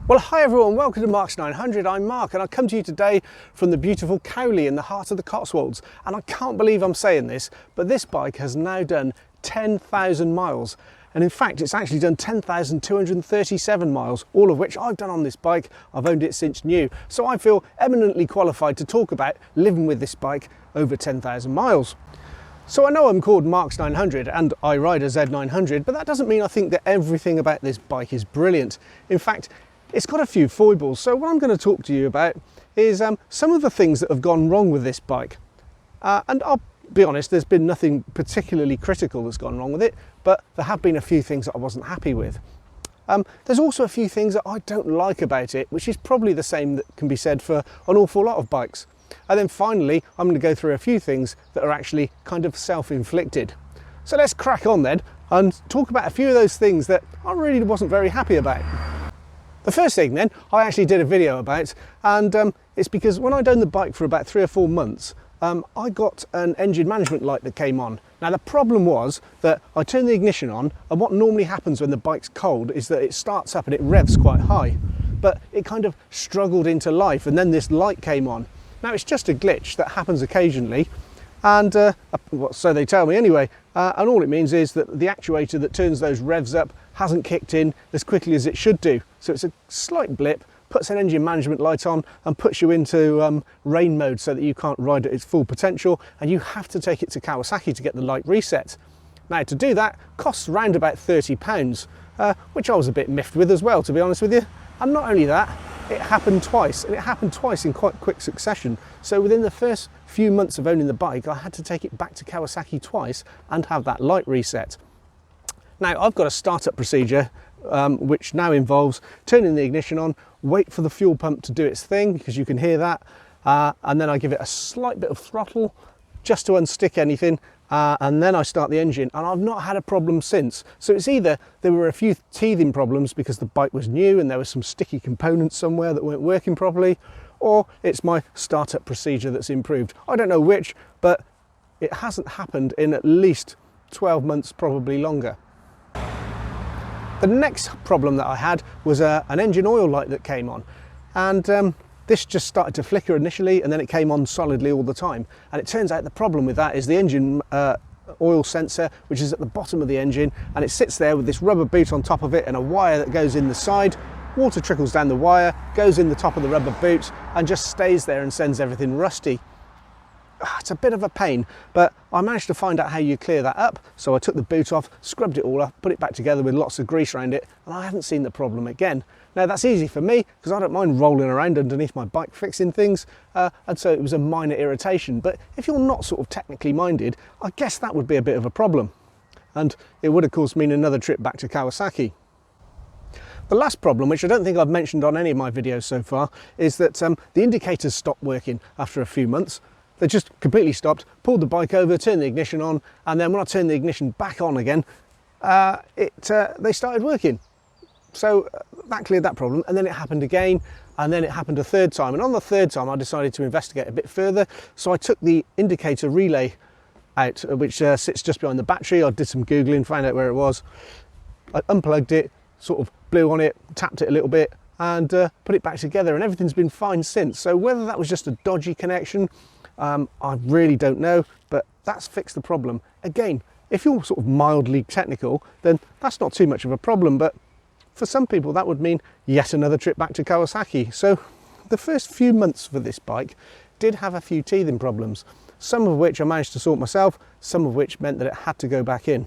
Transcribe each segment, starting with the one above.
Well, hi everyone, welcome to Mark's 900. I'm Mark and I come to you today from the beautiful Cowley in the heart of the Cotswolds. And I can't believe I'm saying this, but this bike has now done 10,000 miles. And in fact, it's actually done 10,237 miles, all of which I've done on this bike. I've owned it since new. So I feel eminently qualified to talk about living with this bike over 10,000 miles. So I know I'm called Mark's 900 and I ride a Z900, but that doesn't mean I think that everything about this bike is brilliant. In fact, it's got a few foibles. So what I'm going to talk to you about is some of the things that have gone wrong with this bike. And I'll be honest, there's been nothing particularly critical that's gone wrong with it, but there have been a few things that I wasn't happy with. There's also a few things that I don't like about it, which is probably the same that can be said for an awful lot of bikes. And then finally, I'm going to go through a few things that are actually kind of self-inflicted. So let's crack on then and talk about a few of those things that I really wasn't very happy about. The first thing then, I actually did a video about, and it's because when I'd owned the bike for about 3 or 4 months, I got an engine management light that came on. Now the problem was that I turned the ignition on, and what normally happens when the bike's cold is that it starts up and it revs quite high, but it kind of struggled into life, and then this light came on. Now it's just a glitch that happens occasionally, and so they tell me anyway, and all it means is that the actuator that turns those revs up hasn't kicked in as quickly as it should do. So it's a slight blip, puts an engine management light on and puts you into rain mode so that you can't ride at its full potential, and you have to take it to Kawasaki to get the light reset. Now to do that costs around about £30, which I was a bit miffed with as well, to be honest with you. And not only that, it happened twice, and it happened twice in quite quick succession. So within the first few months of owning the bike, I had to take it back to Kawasaki twice and have that light reset. Now I've got a startup procedure which now involves turning the ignition on, wait for the fuel pump to do its thing, because you can hear that, and then I give it a slight bit of throttle just to unstick anything, and then I start the engine, and I've not had a problem since. So it's either there were a few teething problems because the bike was new and there was some sticky components somewhere that weren't working properly, or it's my startup procedure that's improved. I don't know which, but it hasn't happened in at least 12 months, probably longer. The next problem that I had was an engine oil light that came on, and this just started to flicker initially, and then it came on solidly all the time. And it turns out the problem with that is the engine oil sensor, which is at the bottom of the engine, and it sits there with this rubber boot on top of it and a wire that goes in the side. Water trickles down the wire, goes in the top of the rubber boot, and just stays there and sends everything rusty. It's a bit of a pain, but I managed to find out how you clear that up. So I took the boot off, scrubbed it all up, put it back together with lots of grease around it, and I haven't seen the problem again. Now that's easy for me because I don't mind rolling around underneath my bike fixing things, and so it was a minor irritation. But if you're not sort of technically minded, I guess that would be a bit of a problem, and it would of course mean another trip back to Kawasaki. The last problem, which I don't think I've mentioned on any of my videos so far, is that the indicators stopped working after a few months. They just completely stopped, pulled the bike over, turned the ignition on, and then when I turned the ignition back on again, they started working. So that cleared that problem, and then it happened again, and then it happened a third time. And on the third time, I decided to investigate a bit further. So I took the indicator relay out, which sits just behind the battery. I did some Googling, found out where it was. I unplugged it, sort of blew on it, tapped it a little bit, and put it back together, and everything's been fine since. So whether that was just a dodgy connection, I really don't know, but that's fixed the problem. Again, if you're sort of mildly technical, then that's not too much of a problem, but for some people that would mean yet another trip back to Kawasaki. So the first few months for this bike did have a few teething problems, some of which I managed to sort myself, some of which meant that it had to go back in.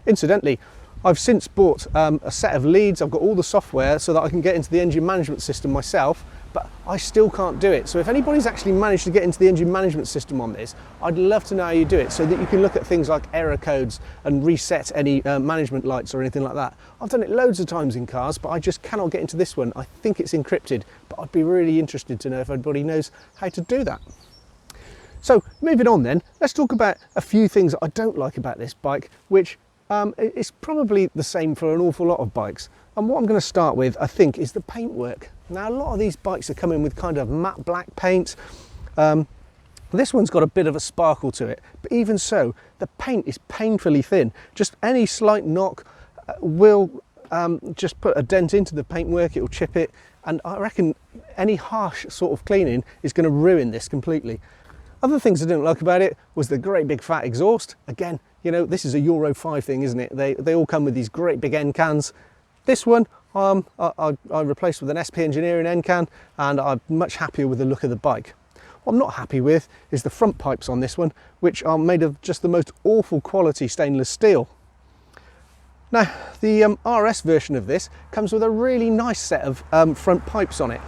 Incidentally, I've since bought a set of leads. I've got all the software so that I can get into the engine management system myself, but I still can't do it. So if anybody's actually managed to get into the engine management system on this, I'd love to know how you do it so that you can look at things like error codes and reset any management lights or anything like that. I've done it loads of times in cars, but I just cannot get into this one. I think it's encrypted, but I'd be really interested to know if anybody knows how to do that. So moving on then, let's talk about a few things that I don't like about this bike, which is probably the same for an awful lot of bikes. And what I'm going to start with, I think, is the paintwork. Now, a lot of these bikes are coming with kind of matte black paint. This one's got a bit of a sparkle to it, but even so, the paint is painfully thin. Just any slight knock will just put a dent into the paintwork, it'll chip it, and I reckon any harsh sort of cleaning is going to ruin this completely. Other things I didn't like about it was the great big fat exhaust. Again, you know, this is a Euro 5 thing, isn't it? They all come with these great big end cans. This one I replaced with an SP Engineering end can, and I'm much happier with the look of the bike. What I'm not happy with is the front pipes on this one, which are made of just the most awful quality stainless steel. Now, the RS version of this comes with a really nice set of front pipes on it,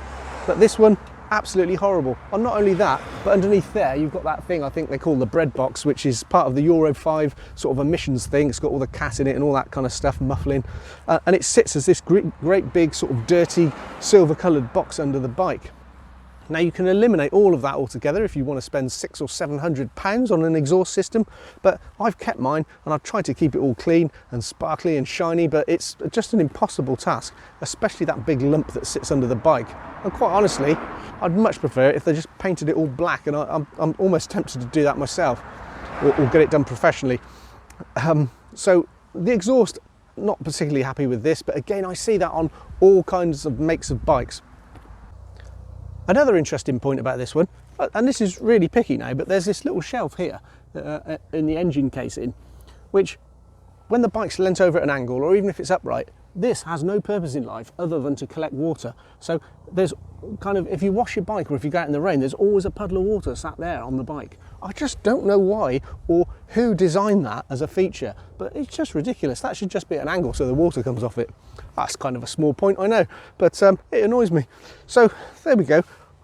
but this one, absolutely horrible. And not only that, but underneath there you've got that thing I think they call the bread box, which is part of the Euro 5 sort of emissions thing. It's got all the cat in it and all that kind of stuff, muffling, and it sits as this great big sort of dirty silver coloured box under the bike. Now you can eliminate all of that altogether if you want to spend £600 or £700 on an exhaust system, but I've kept mine and I've tried to keep it all clean and sparkly and shiny, but it's just an impossible task, especially that big lump that sits under the bike. And quite honestly, I'd much prefer it if they just painted it all black, and I'm almost tempted to do that myself, or get it done professionally. So the exhaust, not particularly happy with this, but again I see that on all kinds of makes of bikes. Another interesting point about this one, and this is really picky now, but there's this little shelf here in the engine casing, which when the bike's leant over at an angle, or even if it's upright, this has no purpose in life other than to collect water. So there's kind of, if you wash your bike or if you go out in the rain, there's always a puddle of water sat there on the bike. I just don't know why or who designed that as a feature, but it's just ridiculous. That should just be at an angle so the water comes off it. That's kind of a small point, I know, but it annoys me. So there we go.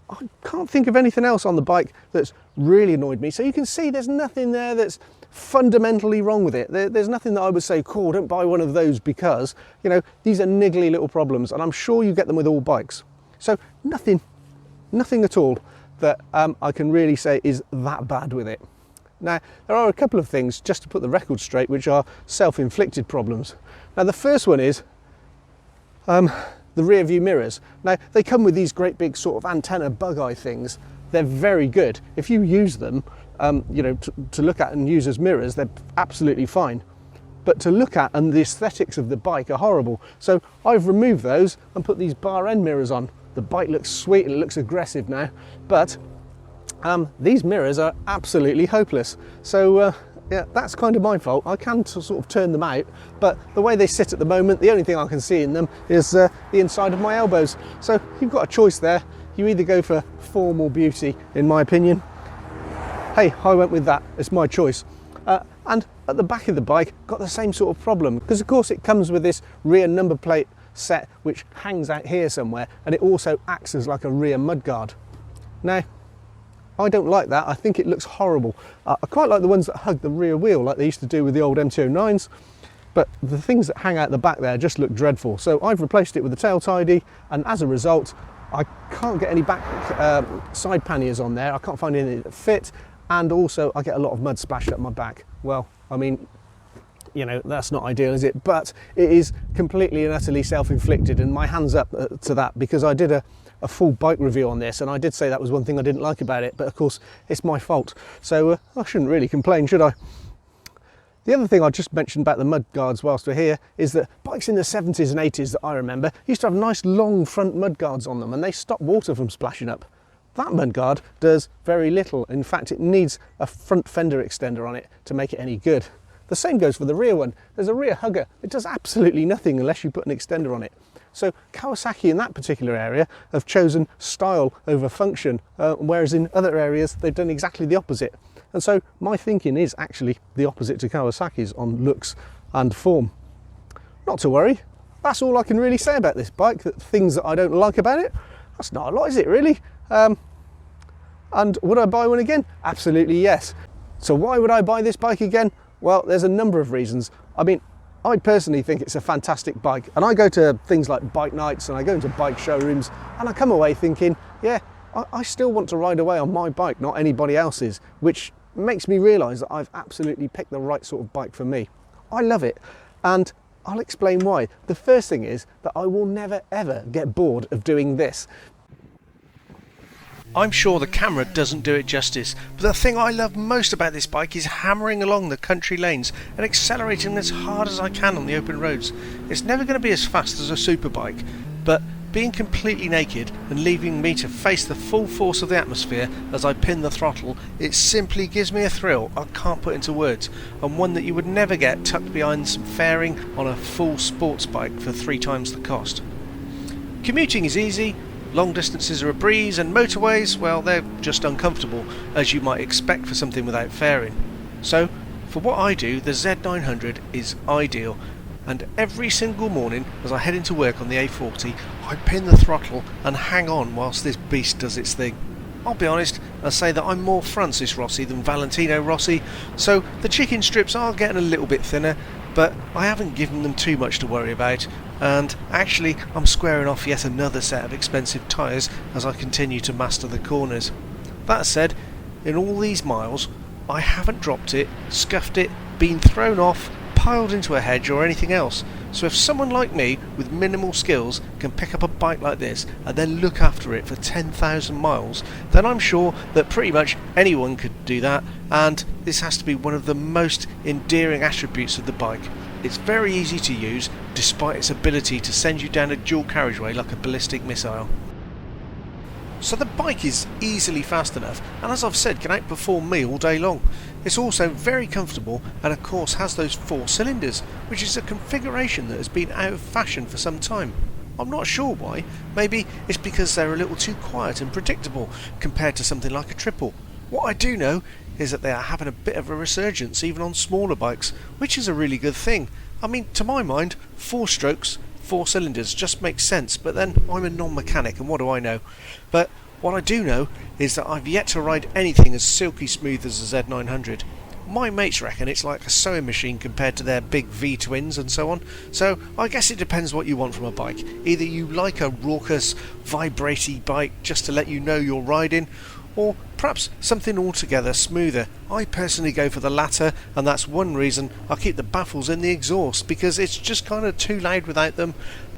I can't think of anything else on the bike that's really annoyed me. So you can see there's nothing there that's fundamentally wrong with it. There's nothing that I would say, cool, don't buy one of those, because, you know, these are niggly little problems, and I'm sure you get them with all bikes. So nothing at all that I can really say is that bad with it. Now, there are a couple of things, just to put the record straight, which are self-inflicted problems. Now, the first one is the rear view mirrors. Now, they come with these great big sort of antenna bug eye things. They're very good. If you use them, you know, to look at and use as mirrors, they're absolutely fine. But to look at, and the aesthetics of the bike are horrible. So I've removed those and put these bar end mirrors on. The bike looks sweet and it looks aggressive now, but these mirrors are absolutely hopeless. So yeah, that's kind of my fault. I can sort of turn them out, but the way they sit at the moment, the only thing I can see in them is the inside of my elbows. So you've got a choice there. You either go for form or beauty, in my opinion. Hey, I went with that. It's my choice. And at the back of the bike, got the same sort of problem, because of course it comes with this rear number plate set which hangs out here somewhere, and it also acts as like a rear mudguard. Now, I don't like that. I think it looks horrible. I quite like the ones that hug the rear wheel like they used to do with the old MT-09s, but the things that hang out the back there just look dreadful. So I've replaced it with a tail tidy, and as a result I can't get any back side panniers on there. I can't find any that fit, and also I get a lot of mud splashed up my back. Well, I mean, you know, that's not ideal, is it? But it is completely and utterly self-inflicted, and my hands up to that, because I did a full bike review on this, and I did say that was one thing I didn't like about it, but of course it's my fault, so I shouldn't really complain, should I? The other thing I just mentioned about the mud guards whilst we're here is that bikes in the 70s and 80s that I remember used to have nice long front mud guards on them, and they stop water from splashing up. That mud guard does very little. In fact, it needs a front fender extender on it to make it any good. The same goes for the rear one. There's a rear hugger. It does absolutely nothing unless you put an extender on it. So Kawasaki in that particular area have chosen style over function, whereas in other areas they've done exactly the opposite. And so my thinking is actually the opposite to Kawasaki's on looks and form. Not to worry, that's all I can really say about this bike. That things that I don't like about it, that's not a lot, is it really? And would I buy one again? Absolutely yes. So why would I buy this bike again? Well, there's a number of reasons. I mean, I personally think it's a fantastic bike, and I go to things like bike nights and I go into bike showrooms, and I come away thinking, yeah, I still want to ride away on my bike, not anybody else's, which makes me realise that I've absolutely picked the right sort of bike for me. I love it, and I'll explain why. The first thing is that I will never ever get bored of doing this. I'm sure the camera doesn't do it justice, but the thing I love most about this bike is hammering along the country lanes and accelerating as hard as I can on the open roads. It's never going to be as fast as a superbike, but being completely naked and leaving me to face the full force of the atmosphere as I pin the throttle, it simply gives me a thrill I can't put into words, and one that you would never get tucked behind some fairing on a full sports bike for 3 times the cost. Commuting is easy, long distances are a breeze, and motorways, well, they're just uncomfortable, as you might expect for something without fairing. So, for what I do, the Z900 is ideal, and every single morning as I head into work on the A40, I pin the throttle and hang on whilst this beast does its thing. I'll be honest and say that I'm more Francis Rossi than Valentino Rossi, so the chicken strips are getting a little bit thinner, but I haven't given them too much to worry about, and actually I'm squaring off yet another set of expensive tyres as I continue to master the corners. That said, in all these miles, I haven't dropped it, scuffed it, been thrown off, piled into a hedge or anything else. So if someone like me with minimal skills can pick up a bike like this and then look after it for 10,000 miles, then I'm sure that pretty much anyone could do that, and this has to be one of the most endearing attributes of the bike. It's very easy to use despite its ability to send you down a dual carriageway like a ballistic missile. So the bike is easily fast enough, and as I've said, can outperform me all day long. It's also very comfortable, and of course has those 4 cylinders, which is a configuration that has been out of fashion for some time. I'm not sure why. Maybe it's because they're a little too quiet and predictable compared to something like a triple. What I do know is that they are having a bit of a resurgence even on smaller bikes, which is a really good thing. I mean, to my mind, 4 strokes, 4 cylinders just makes sense, but then I'm a non-mechanic and what do I know? But what I do know is that I've yet to ride anything as silky smooth as the Z900. My mates reckon it's like a sewing machine compared to their big V-twins and so on, so I guess it depends what you want from a bike. Either you like a raucous, vibraty bike just to let you know you're riding, or perhaps something altogether smoother. I personally go for the latter, and that's one reason I keep the baffles in the exhaust, because it's just kind of too loud without them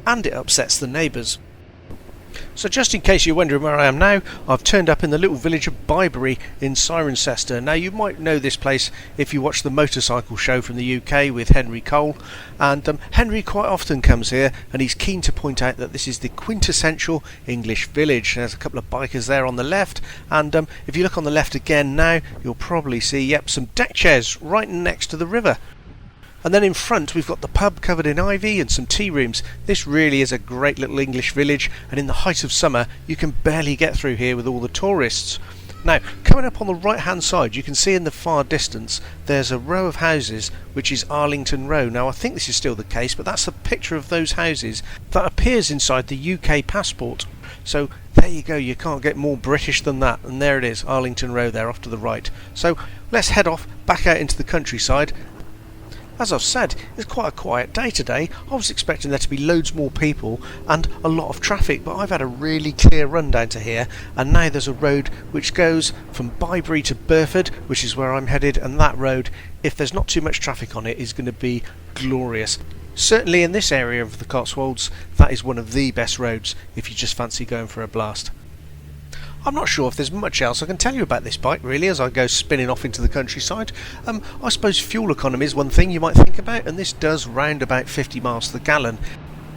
and it upsets the neighbours. So just in case you're wondering where I am now, I've turned up in the little village of Byberry in Cirencester. Now you might know this place if you watch the motorcycle show from the UK with Henry Cole, and Henry quite often comes here and he's keen to point out that this is the quintessential English village. There's a couple of bikers there on the left, and if you look on the left again now, you'll probably see, some deck chairs right next to the river. And then in front we've got the pub covered in ivy and some tea rooms. This really is a great little English village, and in the height of summer you can barely get through here with all the tourists. Now, coming up on the right hand side, you can see in the far distance there's a row of houses which is Arlington Row. Now I think this is still the case, but that's a picture of those houses that appears inside the UK passport. So there you go, you can't get more British than that, and there it is, Arlington Row there off to the right. So let's head off back out into the countryside. As I've said, it's quite a quiet day today. I was expecting there to be loads more people and a lot of traffic, but I've had a really clear run down to here, and now there's a road which goes from Byberry to Burford, which is where I'm headed, and that road, if there's not too much traffic on it, is going to be glorious. Certainly in this area of the Cotswolds, that is one of the best roads if you just fancy going for a blast. I'm not sure if there's much else I can tell you about this bike really as I go spinning off into the countryside. I suppose fuel economy is one thing you might think about, and this does round about 50 miles to the gallon.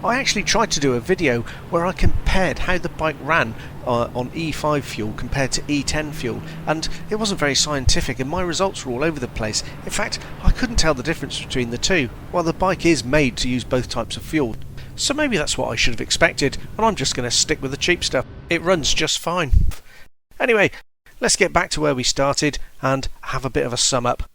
I actually tried to do a video where I compared how the bike ran on E5 fuel compared to E10 fuel, and it wasn't very scientific and my results were all over the place. In fact, I couldn't tell the difference between the two, while the bike is made to use both types of fuel. So maybe that's what I should have expected, and I'm just going to stick with the cheap stuff. It runs just fine. Anyway, let's get back to where we started and have a bit of a sum up.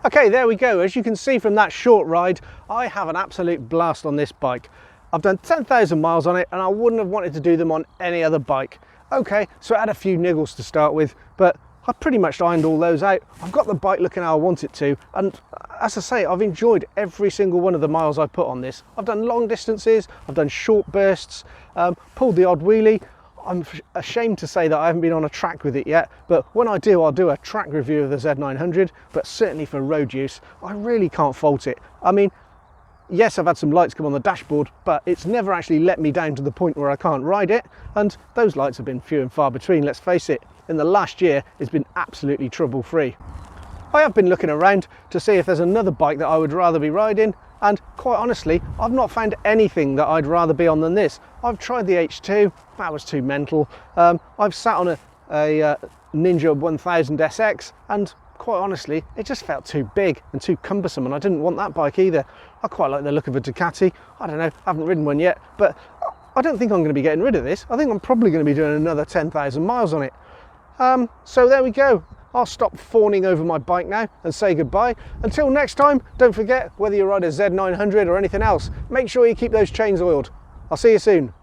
Okay, there we go. As you can see from that short ride, I have an absolute blast on this bike. I've done 10,000 miles on it, and I wouldn't have wanted to do them on any other bike. Okay, so it had a few niggles to start with, but I pretty much ironed all those out. I've got the bike looking how I want it to, and as I say, I've enjoyed every single one of the miles I put on this. I've done long distances, I've done short bursts, pulled the odd wheelie. I'm ashamed to say that I haven't been on a track with it yet, but when I do, I'll do a track review of the Z900, but certainly for road use, I really can't fault it. I mean, Yes, I've had some lights come on the dashboard, but it's never actually let me down to the point where I can't ride it, and those lights have been few and far between, let's face it. In the last year, it's been absolutely trouble-free. I have been looking around to see if there's another bike that I would rather be riding, and quite honestly, I've not found anything that I'd rather be on than this. I've tried the H2, that was too mental. I've sat on a Ninja 1000 SX, and quite honestly, it just felt too big and too cumbersome, and I didn't want that bike either. I quite like the look of a Ducati. I don't know, I haven't ridden one yet, but I don't think I'm going to be getting rid of this. I think I'm probably going to be doing another 10,000 miles on it. So there we go. I'll stop fawning over my bike now and say goodbye. Until next time, don't forget, whether you ride a Z900 or anything else, make sure you keep those chains oiled. I'll see you soon.